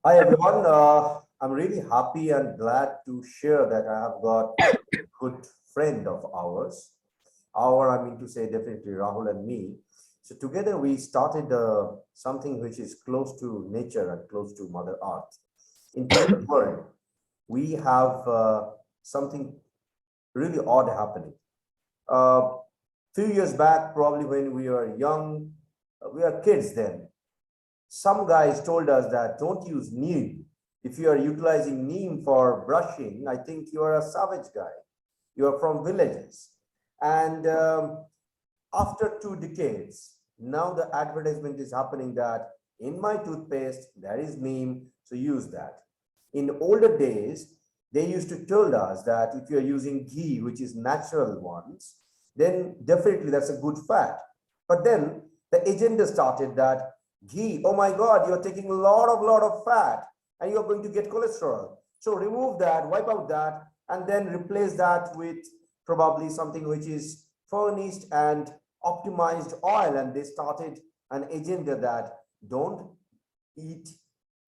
Hi everyone. I'm really happy and glad to share that I have got a good friend of ours. I mean to say definitely Rahul and me. So together we started something which is close to nature and close to Mother Earth. In today's world, we have something really odd happening. Few years back, probably when we were young, we were kids then. Some guys told us that don't use neem. If you are utilizing neem for brushing, I think you are a savage guy. You are from villages. And after 2 decades, now the advertisement is happening that in my toothpaste, there is neem, so use that. In older days, they used to tell us that if you're using ghee, which is natural ones, then definitely that's a good fat. But then the agenda started that ghee, oh my God, you're taking a lot of fat and you're going to get cholesterol. So remove that, wipe out that, and then replace that with probably something which is furnished and optimized oil. And they started an agenda that don't eat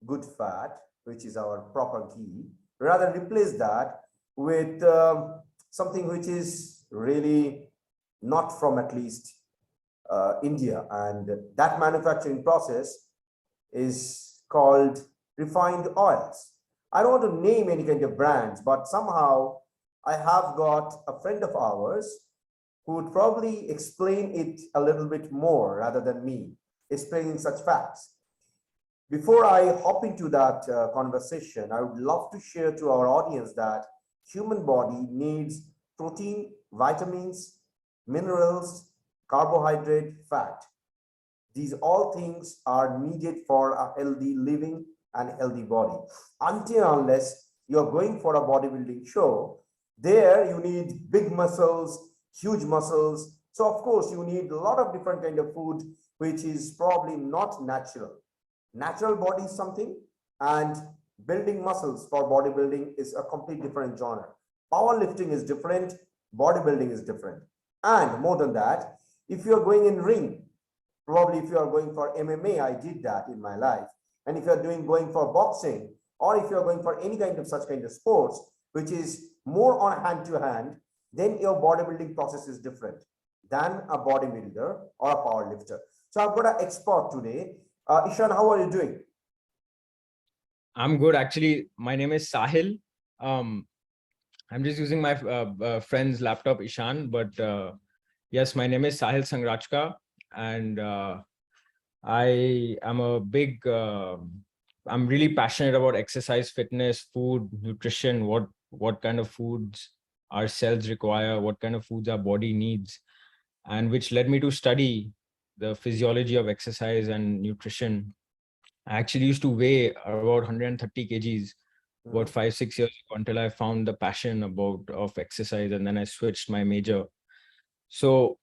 good fat, which is our proper ghee, rather replace that with something which is really not from at least India. And that manufacturing process is called refined oils. I don't want to name any kind of brands, but somehow I have got a friend of ours who would probably explain it a little bit more rather than me explaining such facts. Before I hop into that conversation, I would love to share to our audience that human body needs protein, vitamins, minerals, carbohydrate, fat. These all things are needed for a healthy living and healthy body. Until unless you're going for a bodybuilding show, there you need big muscles, huge muscles. So of course you need a lot of different kind of food, which is probably not natural. Natural body is something, and building muscles for bodybuilding is a complete different genre. Powerlifting is different, bodybuilding is different. And more than that, if you're going in ring, probably if you are going for MMA, I did that in my life. And if you're going for boxing, or if you're going for any kind of such kind of sports, which is more on hand to hand, then your bodybuilding process is different than a bodybuilder or a powerlifter. So I've got an expert today. Ishan, how are you doing? I'm good. Actually, my name is Sahil. Um, I'm just using my friend's laptop, Ishan. But yes, my name is Sahil Sangrachka, and I am a big. I'm really passionate about exercise, fitness, food, nutrition. What kind of foods our cells require? What kind of foods our body needs, and which led me to study the physiology of exercise and nutrition. I actually used to weigh about 130 kgs about Mhm. 5-6 years ago until I found the passion of exercise, and then I switched my major. So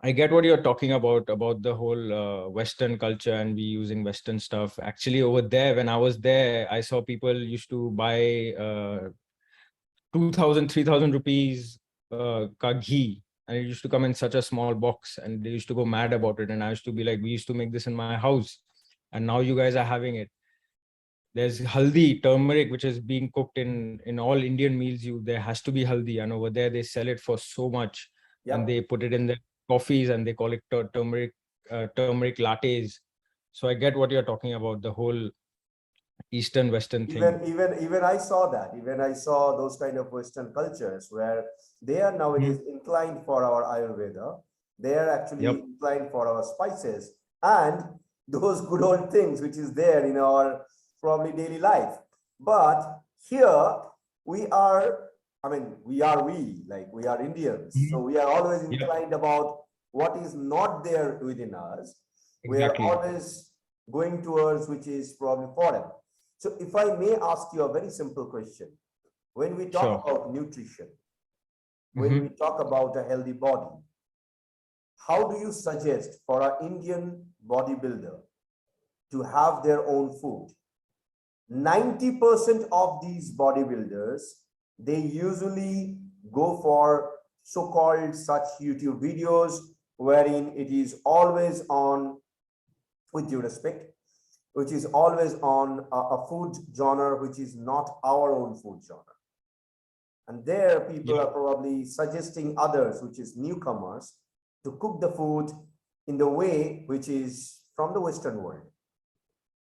I get what you're talking about the whole Western culture and we using Western stuff. Actually, over there, when I was there, I saw people used to buy 2,000, 3,000 rupees ka ghee, and it used to come in such a small box, and they used to go mad about it. And I used to be like, we used to make this in my house, and now you guys are having it. There's haldi, turmeric, which is being cooked in all Indian meals. There has to be haldi, and over there they sell it for so much, and Yep. they put it in their coffees, and they call it turmeric lattes. So I get what you're talking about, the whole Eastern Western thing. Even I saw that. Even I saw those kind of Western cultures where they are Mhm. nowadays inclined for our Ayurveda. They are actually Yep. inclined for our spices and those good old things which is there in our probably daily life. But here we are, I mean, we are Indians. So Mhm. we are always Yep. inclined about what is not there within us. We are Exactly. always going towards which is probably foreign. So if I may ask you a very simple question, when we talk Sure. about nutrition, when we Hmm. talk about a healthy body, how do you suggest for an Indian bodybuilder to have their own food? 90% of these bodybuilders, they usually go for so-called such YouTube videos wherein it is always on, with due respect, which is always on a food genre which is not our own food genre. And there people Yeah. are probably suggesting others, which is newcomers, to cook the food in the way which is from the Western world.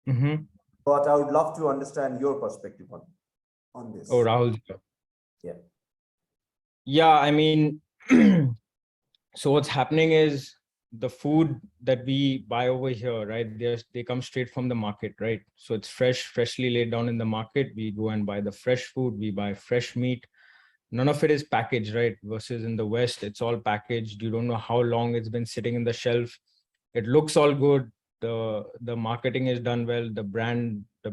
Mm-hmm. But I would love to understand your perspective on Oh, this. Rahul. Yeah, Yeah, I mean, so what's happening is the food that we buy over here, right? They come straight from the market, right? So it's freshly laid down in the market. We go and buy the fresh food. We buy fresh meat. None of it is packaged, right? Versus in the West, it's all packaged. You don't know how long it's been sitting in the shelf. It looks all good. The marketing is done well. The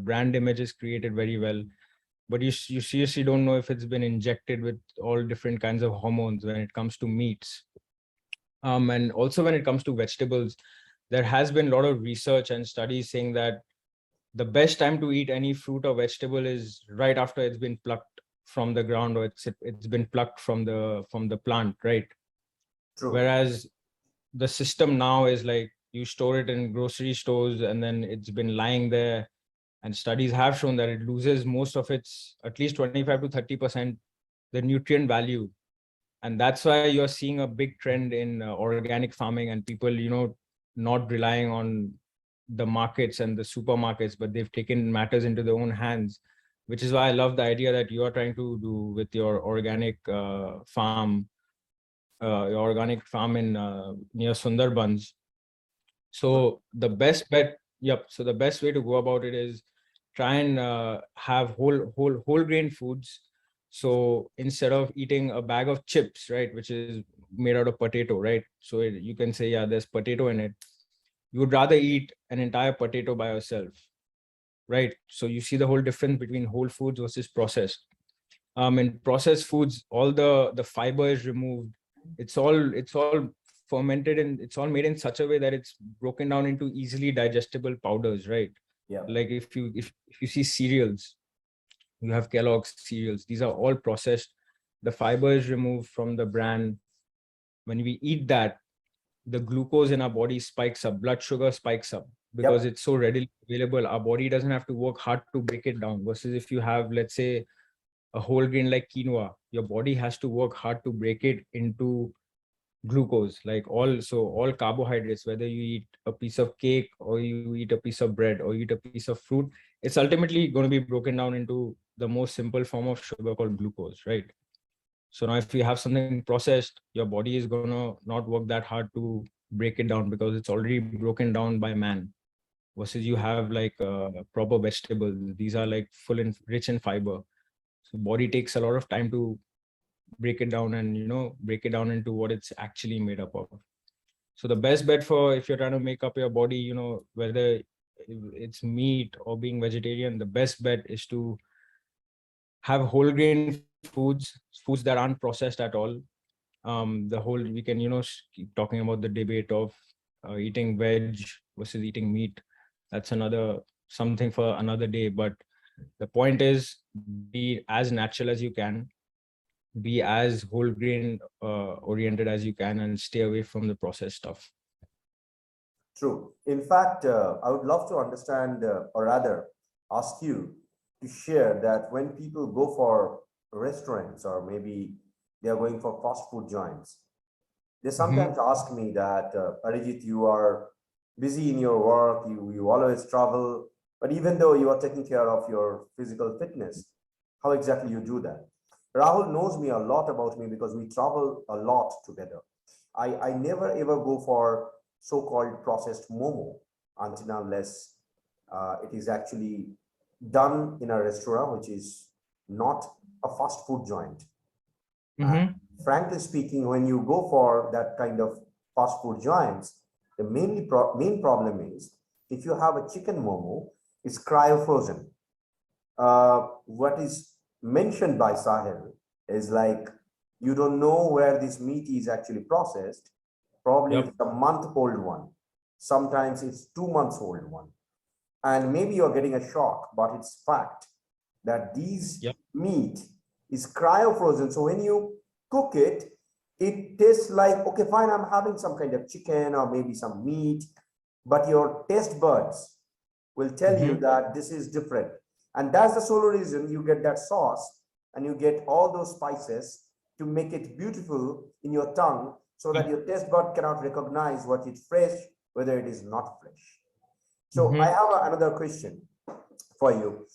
brand image is created very well. But you seriously don't know if it's been injected with all different kinds of hormones when it comes to meats. And also when it comes to vegetables, there has been a lot of research and studies saying that the best time to eat any fruit or vegetable is right after it's been plucked from the ground, or it's been plucked from the plant, right? true. Whereas the system now is like you store it in grocery stores and then it's been lying there, and studies have shown that it loses most of its, at least 25 to 30%, the nutrient value. And that's why you're seeing a big trend in organic farming, and people, not relying on the markets and the supermarkets, but they've taken matters into their own hands, which is why I love the idea that you are trying to do with your organic farm in near Sundarbans. So the best bet, yep. So the best way to go about it is try and have whole grain foods. So instead of eating a bag of chips, right, which is made out of potato, right? So you can say, yeah, there's potato in it. You would rather eat an entire potato by yourself, right? So you see the whole difference between whole foods versus processed. In processed foods, all the fiber is removed. It's all fermented, and it's all made in such a way that it's broken down into easily digestible powders, right? Yeah, Like if you see cereals, you have Kellogg's cereals. These are all processed. The fiber is removed from the bran. When we eat that, the glucose in our body spikes up, blood sugar spikes up because yep, it's so readily available. Our body doesn't have to work hard to break it down. Versus if you have, let's say, a whole grain like quinoa, your body has to work hard to break it into glucose, like all carbohydrates, whether you eat a piece of cake or you eat a piece of bread or you eat a piece of fruit, it's ultimately going to be broken down into the most simple form of sugar called glucose, right? So now if you have something processed, your body is going to not work that hard to break it down because it's already broken down by man. Versus you have like proper vegetables, these are like full and rich in fiber. So body takes a lot of time to break it down and break it down into what it's actually made up of. So the best bet for if you're trying to make up your body, whether it's meat or being vegetarian, the best bet is to have whole grain foods that aren't processed at all. The whole we can keep talking about the debate of eating veg versus eating meat. That's another something for another day, but the point is be as natural as you can, be as whole grain oriented as you can, and stay away from the processed stuff. true. In fact, I would love to understand, or rather, ask you to share that when people go for restaurants or maybe they are going for fast food joints, they Mm-hmm. sometimes ask me that, Arijit, you are busy in your work, you always travel, but even though you are taking care of your physical fitness, how exactly you do that? Rahul knows me a lot about me because we travel a lot together. I never ever go for so-called processed momo until unless it is actually done in a restaurant, which is not a fast food joint. And Mm-hmm. frankly speaking, when you go for that kind of fast food joints, the main problem is if you have a chicken momo, it's cryo frozen. What is mentioned by Sahil is like you don't know where this meat is actually processed. Probably Yep. it's a month old one. Sometimes it's 2 months old one. And maybe you're getting a shock, but it's fact that these Yep. meat is cryo frozen. So when you cook it, it tastes like, okay, fine, I'm having some kind of chicken or maybe some meat, but your taste buds will tell you that this is different. And that's the sole reason you get that sauce and you get all those spices to make it beautiful in your tongue so that your taste bud cannot recognize what is fresh, whether it is not fresh. So I have another question for you.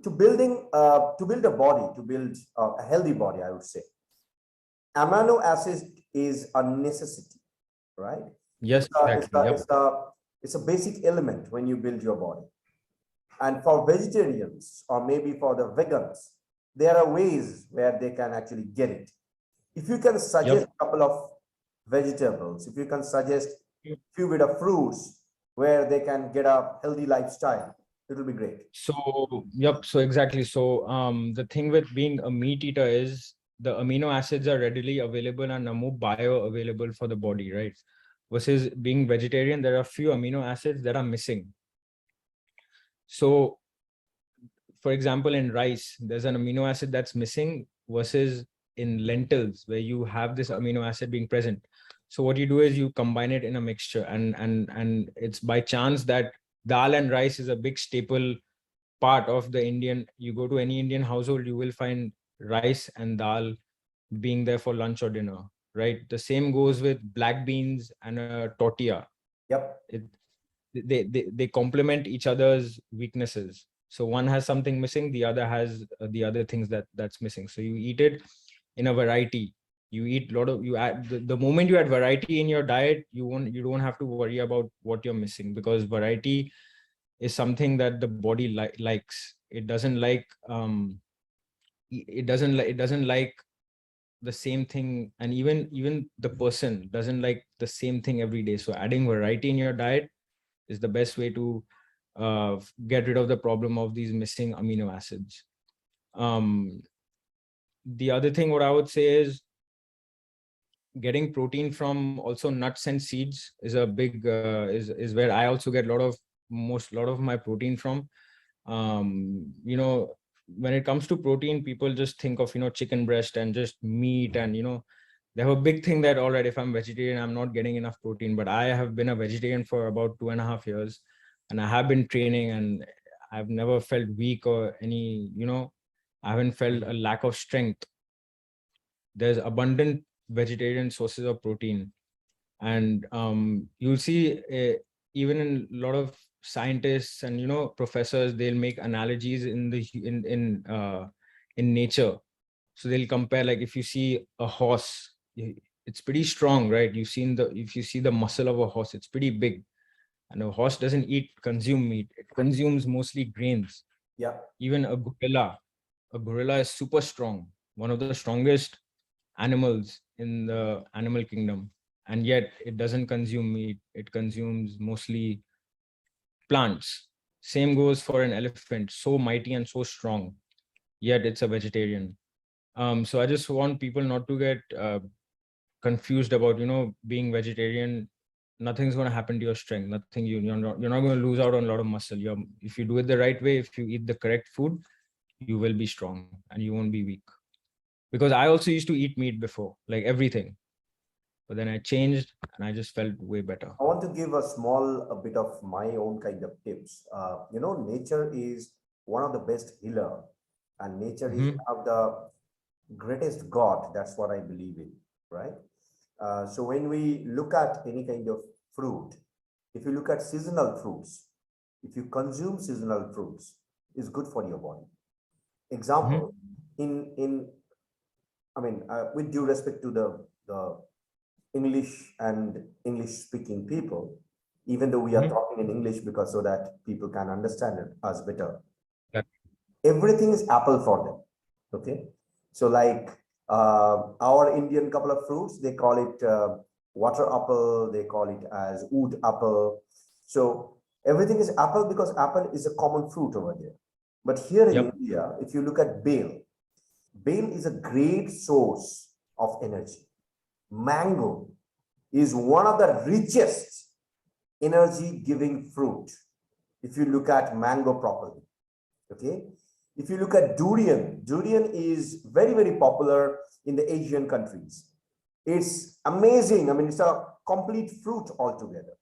To build a body, to build a healthy body, I would say, amino acid is a necessity, right? Yes, exactly. Yep. It's a basic element when you build your body. And for vegetarians or maybe for the vegans, there are ways where they can actually get it. If you can suggest a couple of vegetables, if you can suggest a few bit of fruits where they can get a healthy lifestyle, it will be great. So, yep. So exactly. So, the thing with being a meat eater is the amino acids are readily available and are more bioavailable for the body, right? Versus being vegetarian, there are few amino acids that are missing. So, for example, in rice, there's an amino acid that's missing versus in lentils where you have this amino acid being present. So what you do is you combine it in a mixture, and it's by chance that dal and rice is a big staple part of the Indian. You go to any Indian household, you will find rice and dal being there for lunch or dinner, right? The same goes with black beans and a tortilla. Yep. They complement each other's weaknesses. So one has something missing, the other has the other things that's missing. So you eat it in a variety. You eat a lot of, you add the moment you add variety in your diet, you don't have to worry about what you're missing, because variety is something that the body likes. It doesn't like it doesn't like the same thing, and even the person doesn't like the same thing every day. So adding variety in your diet is the best way to get rid of the problem of these missing amino acids. The other thing what I would say is getting protein from also nuts and seeds is a big is where I also get a lot of my protein from. You know, when it comes to protein, people just think of, you know, chicken breast and just meat, and, you know, they have a big thing that, all right, if I'm vegetarian, I'm not getting enough protein. But I have been a vegetarian for about 2.5 years, and I have been training, and I've never felt weak or any, you know, I haven't felt a lack of strength. There's abundant vegetarian sources of protein, and you'll see even in a lot of scientists and, you know, professors, they'll make analogies in the in nature. So they'll compare, like, if you see a horse, it's pretty strong, right? If you see the muscle of a horse, it's pretty big. And a horse doesn't consume meat, it consumes mostly grains. Yeah. Even a gorilla is super strong, one of the strongest animals in the animal kingdom, and yet it doesn't consume meat, it consumes mostly plants. Same goes for an elephant, so mighty and so strong, yet it's a vegetarian. So I just want people not to get confused about, you know, being vegetarian. Nothing's going to happen to your strength. Nothing. You're not going to lose out on a lot of muscle. If you do it the right way, if you eat the correct food, you will be strong and you won't be weak. Because I also used to eat meat before, like everything, but then I changed and I just felt way better. I want to give a bit of my own kind of tips. You know, nature is one of the best healer, and nature is one of the greatest God. That's what I believe in, right? So when we look at any kind of fruit, if you look at seasonal fruits, if you consume seasonal fruits, it's good for your body. Example, in I mean, with due respect to the English and English speaking people, even though we are talking in English because so that people can understand us better. Yeah. Everything is apple for them. Okay. So like our Indian couple of fruits, they call it water apple, they call it as wood apple. So everything is apple because apple is a common fruit over there. But here in India, if you look at Bale is a great source of energy. Mango is one of the richest energy giving fruit. If you look at mango properly, okay. If you look at durian is very, very popular in the Asian countries. It's amazing. I mean, it's a complete fruit altogether.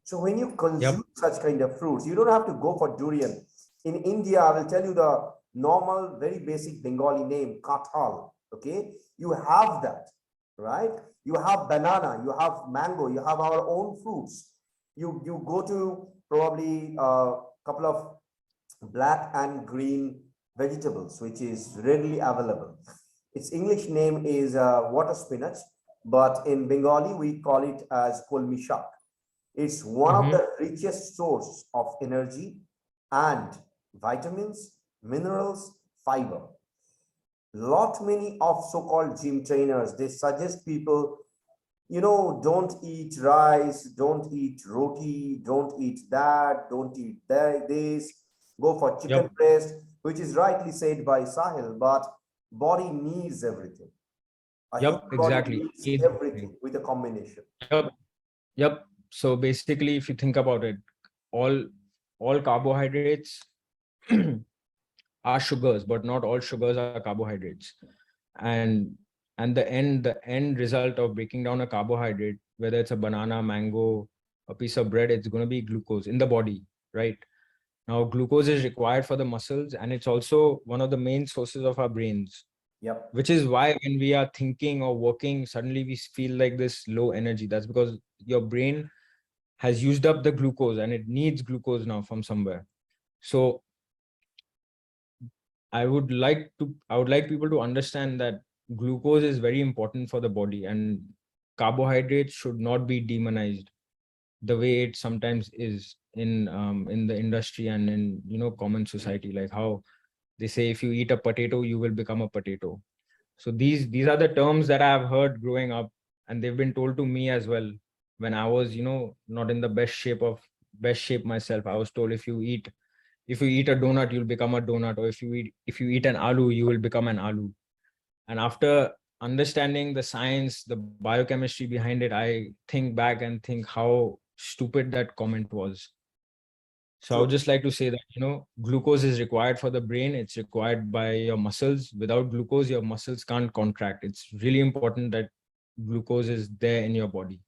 So when you Yep. consume such kind of fruits, you don't have to go for durian. In India, I will tell you the normal, very basic Bengali name, kathal. Okay, you have that, right? You have banana, you have mango, you have our own fruits. You go to probably a couple of black and green vegetables, which is readily available. Its English name is water spinach, but in Bengali we call it as kolmi shak. It's one of Mm-hmm. the richest source of energy and vitamins, minerals, fiber. Lot many of so-called gym trainers, they suggest people, don't eat rice, don't eat roti, don't eat that, don't eat that, this, go for chicken Yep. breast, which is rightly said by Sahil, but body needs everything. A Yep. human body Exactly. needs Needs everything. everything with a combination. Yep. Yep. So basically, if you think about it, all all carbohydrates are sugars, but not all sugars are carbohydrates. And the end result of breaking down a carbohydrate, whether it's a banana, mango, a piece of bread, it's going to be glucose in the body, right? Now, glucose is required for the muscles, and it's also one of the main sources of our brains, Yep, which is why when we are thinking or working, suddenly we feel like this low energy. That's because your brain has used up the glucose and it needs glucose now from somewhere. So I would like people to understand that glucose is very important for the body, and carbohydrates should not be demonized the way it sometimes is in the industry and in common society, like how they say if you eat a potato you will become a potato. So these are the terms that I have heard growing up, and they've been told to me as well when I was not in the best shape myself. I was told if you eat a donut you'll become a donut, or if you eat an aloo you will become an aloo. And after understanding the science, the biochemistry behind it, I think back and think how stupid that comment was. So I would true, just like to say that, glucose is required for the brain. It's required by your muscles. Without glucose, your muscles can't contract. It's really important that glucose is there in your body.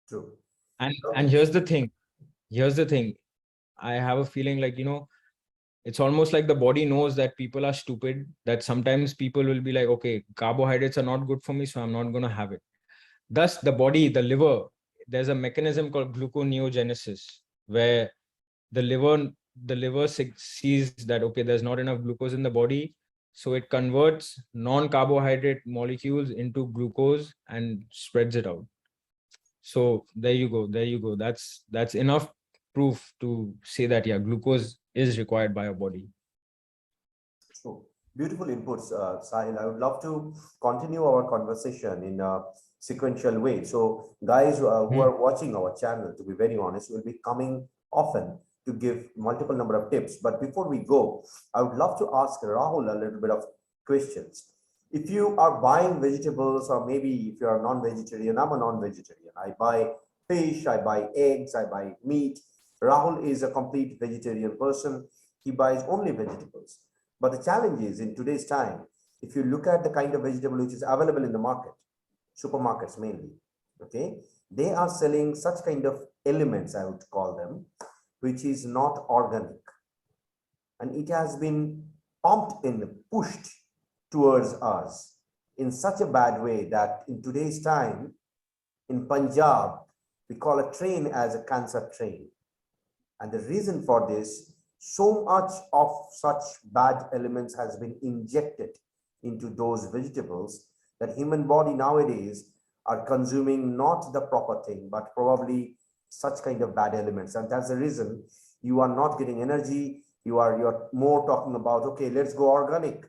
true. And Okay, here's the thing. Here's the thing. I have a feeling like, it's almost like the body knows that people are stupid, that sometimes people will be like, okay, carbohydrates are not good for me, so I'm not going to have it. Thus, the body, the liver, there's a mechanism called gluconeogenesis, where the liver sees that, okay, there's not enough glucose in the body, so it converts non-carbohydrate molecules into glucose and spreads it out. So there you go, that's enough proof to say that, yeah, glucose is required by our body. true. Beautiful inputs, Sahil. I would love to continue our conversation in a sequential way. So, guys who Hmm. are watching our channel, to be very honest, will be coming often to give multiple number of tips. But before we go, I would love to ask Rahul a little bit of questions. If you are buying vegetables, or maybe if you are non-vegetarian, I'm a non-vegetarian. I buy fish, I buy eggs, I buy meat. Rahul is a complete vegetarian person. He buys only vegetables. But the challenge is in today's time, if you look at the kind of vegetable which is available in the market, supermarkets mainly, okay, they are selling such kind of elements, I would call them, which is not organic. And it has been pumped in, pushed towards us in such a bad way that in today's time, in Punjab, we call a train as a cancer train. And the reason for this, so much of such bad elements has been injected into those vegetables that human body nowadays are consuming not the proper thing, but probably such kind of bad elements. And that's the reason you are not getting energy. You're more talking about, okay, let's go organic.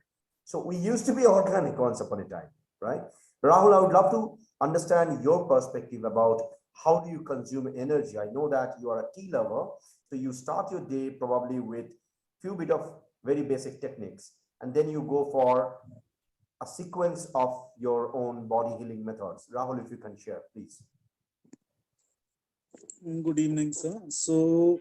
So we used to be organic once upon a time, right? Rahul, I would love to understand your perspective about how do you consume energy. I know that you are a tea lover, so you start your day probably with few bit of very basic techniques, and then you go for a sequence of your own body healing methods. Rahul, if you can share, please. Good evening, sir. So,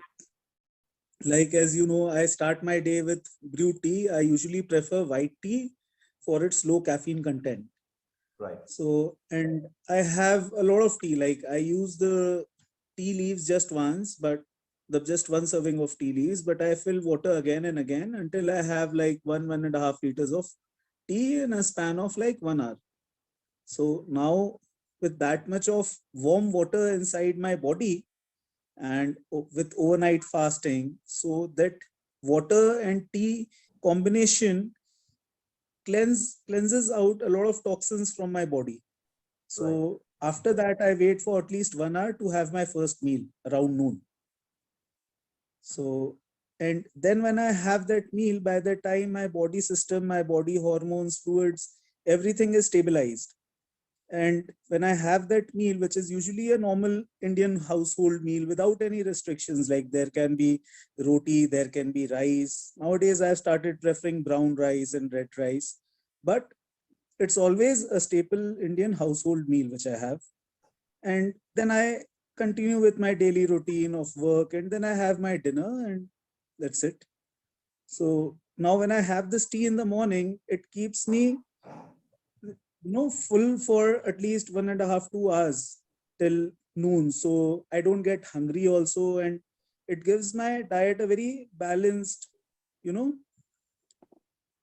like as you know, I start my day with brewed tea. I usually prefer white tea for its low caffeine content. Right. So, and I have a lot of tea. Like I use the tea leaves just once, but the just one serving of tea leaves, but I fill water again and again until I have like 1.5 liters of tea in a span of like 1 hour. So now with that much of warm water inside my body and with overnight fasting, so that water and tea combination cleanses out a lot of toxins from my body. Right. So after that, I wait for at least 1 hour to have my first meal around noon. So, and then when I have that meal, by the time my body system, my body hormones, fluids, everything is stabilized. And when I have that meal, which is usually a normal Indian household meal without any restrictions, like there can be roti, there can be rice. Nowadays, I've started preferring brown rice and red rice, but it's always a staple Indian household meal which I have. And then I continue with my daily routine of work, and then I have my dinner, and that's it. So now when I have this tea in the morning, it keeps me full for at least 1.5 2 hours till noon, so I don't get hungry also, and it gives my diet a very balanced you know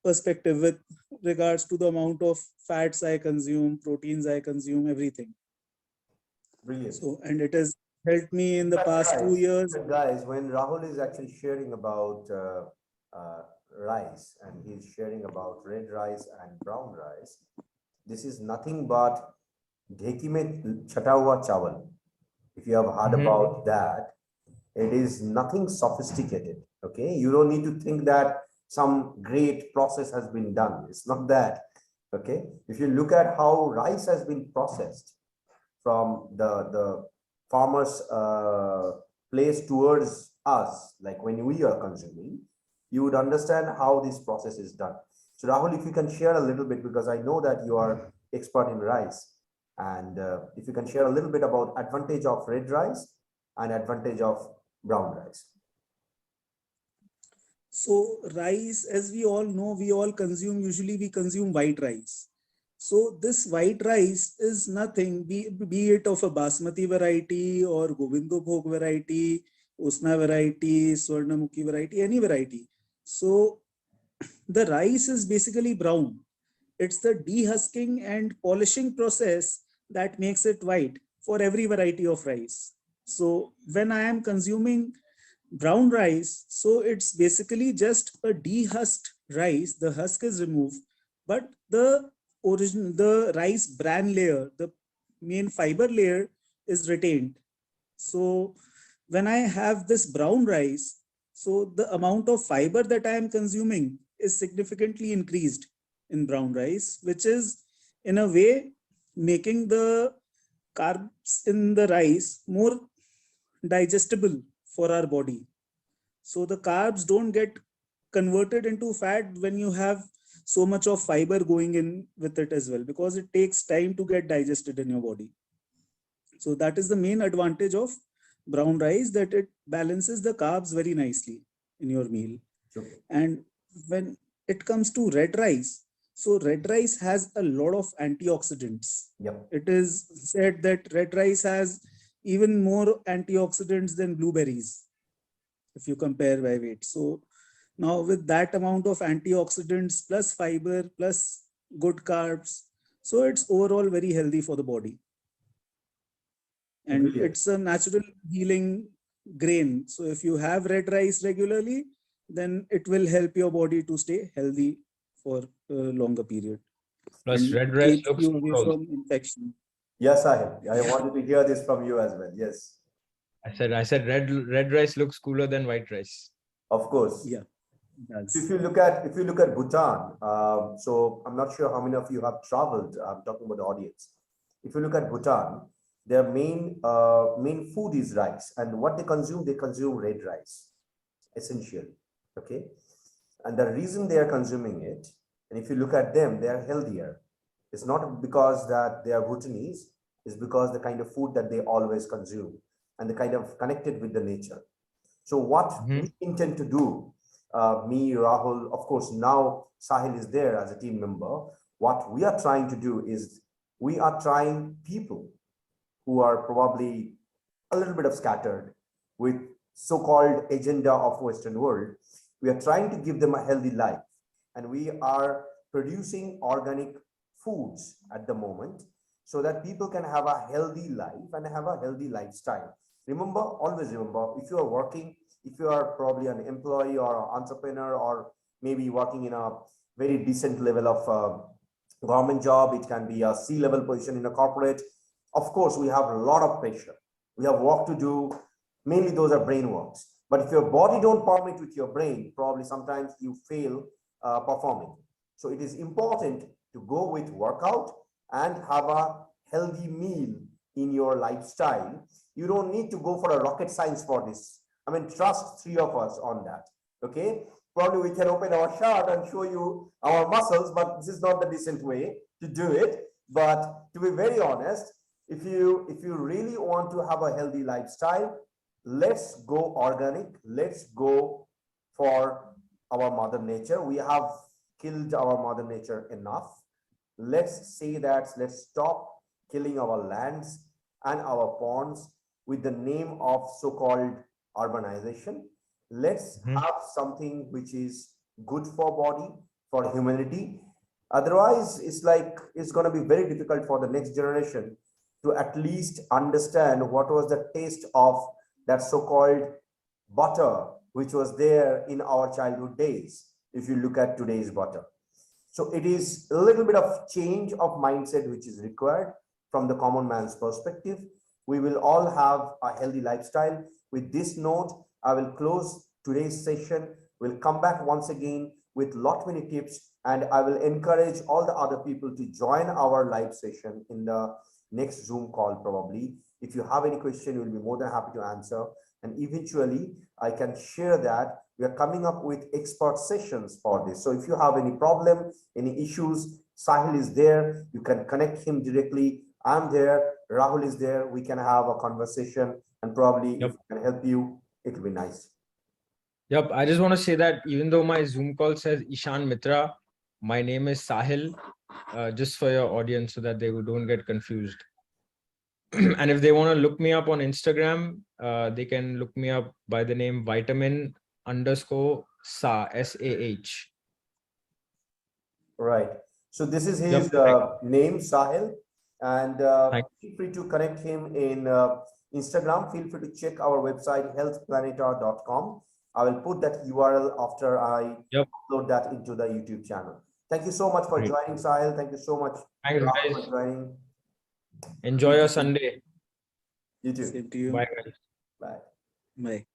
perspective with regards to the amount of fats I consume, proteins I consume, everything. Brilliant. So, and it has helped me in the But past 2 years. guys, when Rahul is actually sharing about rice, and he's sharing about red rice and brown rice, this is nothing but dheki mein chata hua chawal. If you have heard about that, it is nothing sophisticated. Okay, you don't need to think that some great process has been done. It's not that. Okay, if you look at how rice has been processed from the farmers place towards us, like when we are consuming, you would understand how this process is done. So Rahul, if you can share a little bit, because I know that you are expert in rice, and if you can share a little bit about advantage of red rice and advantage of brown rice. So rice, as we all know, we all consume, usually we consume white rice. So this white rice is nothing, be it of a basmati variety or Govindo Bhog variety, Usna variety, Swarnamukhi variety, any variety. So the rice is basically brown. It's the dehusking and polishing process that makes it white for every variety of rice. So when I am consuming brown rice, so it's basically just a dehusked rice. The husk is removed, but the rice bran layer, the main fiber layer, is retained. So when I have this brown rice, so the amount of fiber that I am consuming is significantly increased in brown rice, which is in a way making the carbs in the rice more digestible for our body. So the carbs don't get converted into fat when you have so much of fiber going in with it as well, because it takes time to get digested in your body. So that is the main advantage of brown rice, that it balances the carbs very nicely in your meal. Sure. And when it comes to red rice, so red rice has a lot of antioxidants. Yep. It is said that red rice has even more antioxidants than blueberries if you compare by weight. So now with that amount of antioxidants plus fiber plus good carbs, so it's overall very healthy for the body. And Brilliant. it's a natural healing grain. So if you have red rice regularly, then it will help your body to stay healthy for a longer period. Plus, And red it rice keeps looks you cool away also. from infection. Yes, I wanted to hear this from you as well. Yes, I said red rice looks cooler than white rice. of course. Yeah, it If does. you look at Bhutan, so I'm not sure how many of you have traveled. I'm talking about the audience. If you look at Bhutan, their main food is rice, and what they consume red rice, essentially. Okay, and the reason they are consuming it, and if you look at them, they are healthier. It's not because that they are Bhutanese, it's because the kind of food that they always consume and the kind of connected with the nature. So what we intend to do, me, Rahul, of course, now Sahil is there as a team member. What we are trying to do is we are trying people who are probably a little bit of scattered with so-called agenda of Western world. We are trying to give them a healthy life, and we are producing organic foods at the moment so that people can have a healthy life and have a healthy lifestyle. Remember, always remember, if you are working, if you are probably an employee or an entrepreneur, or maybe working in a very decent level of government job, it can be a C-level position in a corporate. Of course, we have a lot of pressure. We have work to do. Mainly those are brain works. But if your body don't permit with your brain, probably sometimes you fail performing. So it is important to go with workout and have a healthy meal in your lifestyle. You don't need to go for a rocket science for this. I mean, trust three of us on that. Okay, probably we can open our shirt and show you our muscles, but this is not the decent way to do it. But to be very honest, if you really want to have a healthy lifestyle, let's go organic. Let's go for our mother nature. We have killed our mother nature enough. Let's say that, let's stop killing our lands and our ponds with the name of so-called urbanization. Let's have something which is good for body, for humanity. Otherwise, it's like it's going to be very difficult for the next generation to at least understand what was the taste of that so-called butter which was there in our childhood days, if you look at today's butter. So it is a little bit of change of mindset which is required from the common man's perspective. We will all have a healthy lifestyle. With this note, I will close today's session. We'll come back once again with lot many tips, and I will encourage all the other people to join our live session in the next Zoom call probably. If you have any question, we'll be more than happy to answer. And eventually, I can share that we are coming up with expert sessions for this. So if you have any problem, any issues, Sahil is there. You can connect him directly. I'm there. Rahul is there. We can have a conversation, and probably if I can help you, it will be nice. Yep. I just want to say that even though my Zoom call says Ishan Mitra, my name is Sahil, just for your audience so that they don't get confused. And if they want to look me up on Instagram, they can look me up by the name vitamin_Sah, S-A-H. Right. So this is his name, Sahil, and feel free to connect him in Instagram. Feel free to check our website, healthplanetar.com. I will put that URL after I upload that into the YouTube channel. Thank you so much for joining, Sahil. Thank you so much for joining. Enjoy your Sunday. You too. Same to you. Bye, guys. Bye. Bye.